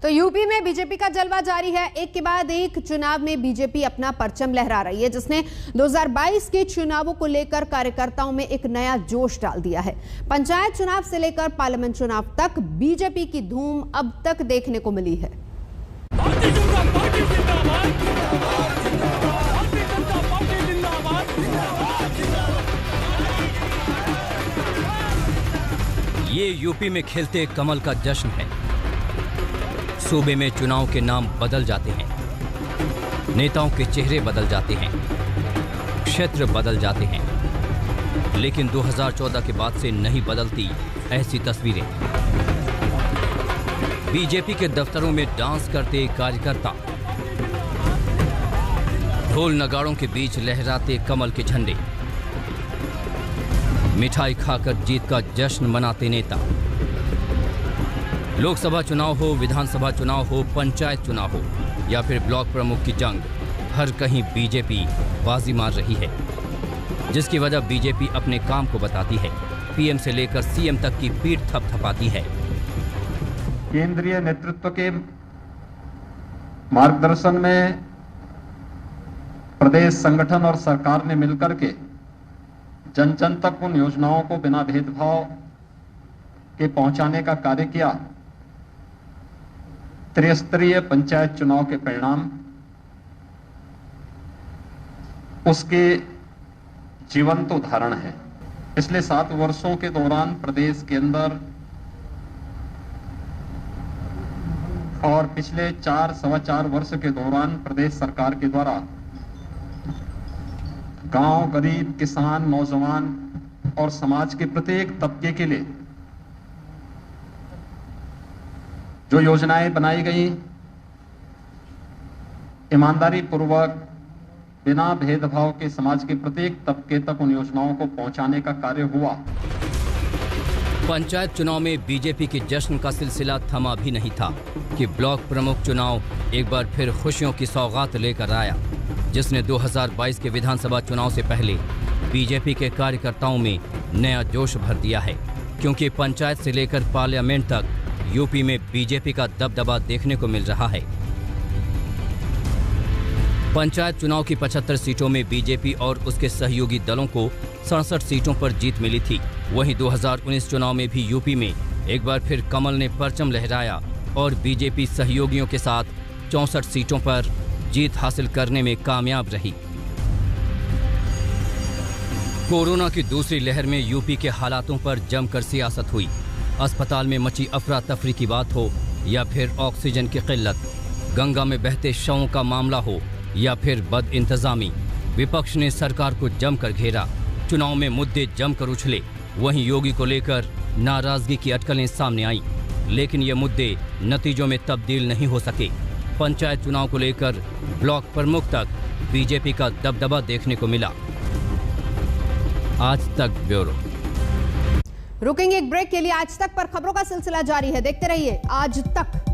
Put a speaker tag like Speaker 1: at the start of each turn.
Speaker 1: तो यूपी में बीजेपी का जलवा जारी है। एक के बाद एक चुनाव में बीजेपी अपना परचम लहरा रही है, जिसने 2022 के चुनावों को लेकर कार्यकर्ताओं में एक नया जोश डाल दिया है। पंचायत चुनाव से लेकर पार्लियामेंट चुनाव तक बीजेपी की धूम अब तक देखने को मिली है।
Speaker 2: ये यूपी में खिलते कमल का जश्न है। सूबे में चुनाव के नाम बदल जाते हैं, नेताओं के चेहरे बदल जाते हैं, क्षेत्र बदल जाते हैं, लेकिन 2014 के बाद से नहीं बदलती ऐसी तस्वीरें। बीजेपी के दफ्तरों में डांस करते कार्यकर्ता, ढोल नगाड़ों के बीच लहराते कमल के झंडे, मिठाई खाकर जीत का जश्न मनाते नेता। लोकसभा चुनाव हो, विधानसभा चुनाव हो, पंचायत चुनाव हो या फिर ब्लॉक प्रमुख की जंग, हर कहीं बीजेपी बाजी मार रही है, जिसकी वजह बीजेपी अपने काम को बताती है। पीएम से लेकर सीएम तक की पीठ थपथपाती है।
Speaker 3: केंद्रीय नेतृत्व के मार्गदर्शन में प्रदेश संगठन और सरकार ने मिलकर के जन जन तक उन योजनाओं को बिना भेदभाव के पहुंचाने का कार्य किया। त्रिस्तरीय पंचायत चुनाव के परिणाम उसके जीवंत उदाहरण है। पिछले 7 वर्षों के दौरान प्रदेश के अंदर और पिछले 4-4.25 वर्ष के दौरान प्रदेश सरकार के द्वारा गांव, गरीब, किसान, नौजवान और समाज के प्रत्येक तबके के लिए जो योजनाएं बनाई गई, ईमानदारी पूर्वक बिना भेदभाव के समाज के प्रत्येक तबके तक उन योजनाओं को पहुंचाने का कार्य हुआ।
Speaker 2: पंचायत चुनाव में बीजेपी के जश्न का सिलसिला थमा भी नहीं था कि ब्लॉक प्रमुख चुनाव एक बार फिर खुशियों की सौगात लेकर आया, जिसने 2022 के विधानसभा चुनाव से पहले बीजेपी के कार्यकर्ताओं में नया जोश भर दिया है, क्योंकि पंचायत से लेकर पार्लियामेंट तक यूपी में बीजेपी का दबदबा देखने को मिल रहा है। पंचायत चुनाव की 75 सीटों में बीजेपी और उसके सहयोगी दलों को 67 सीटों पर जीत मिली थी। वहीं 2019 चुनाव में भी यूपी में एक बार फिर कमल ने परचम लहराया और बीजेपी सहयोगियों के साथ 64 सीटों पर जीत हासिल करने में कामयाब रही। कोरोना की दूसरी लहर में यूपी के हालातों पर जमकर सियासत हुई। अस्पताल में मची अफरा तफरी की बात हो या फिर ऑक्सीजन की किल्लत, गंगा में बहते शवों का मामला हो या फिर बद इंतजामी, विपक्ष ने सरकार को जमकर घेरा। चुनाव में मुद्दे जमकर उछले। वहीं योगी को लेकर नाराजगी की अटकलें सामने आईं, लेकिन ये मुद्दे नतीजों में तब्दील नहीं हो सके। पंचायत चुनाव को लेकर ब्लॉक प्रमुख तक बीजेपी का दबदबा देखने को मिला। आज तक ब्यूरो।
Speaker 1: रुकेंगे एक ब्रेक के लिए। आज तक पर खबरों का सिलसिला जारी है, देखते रहिए आज तक।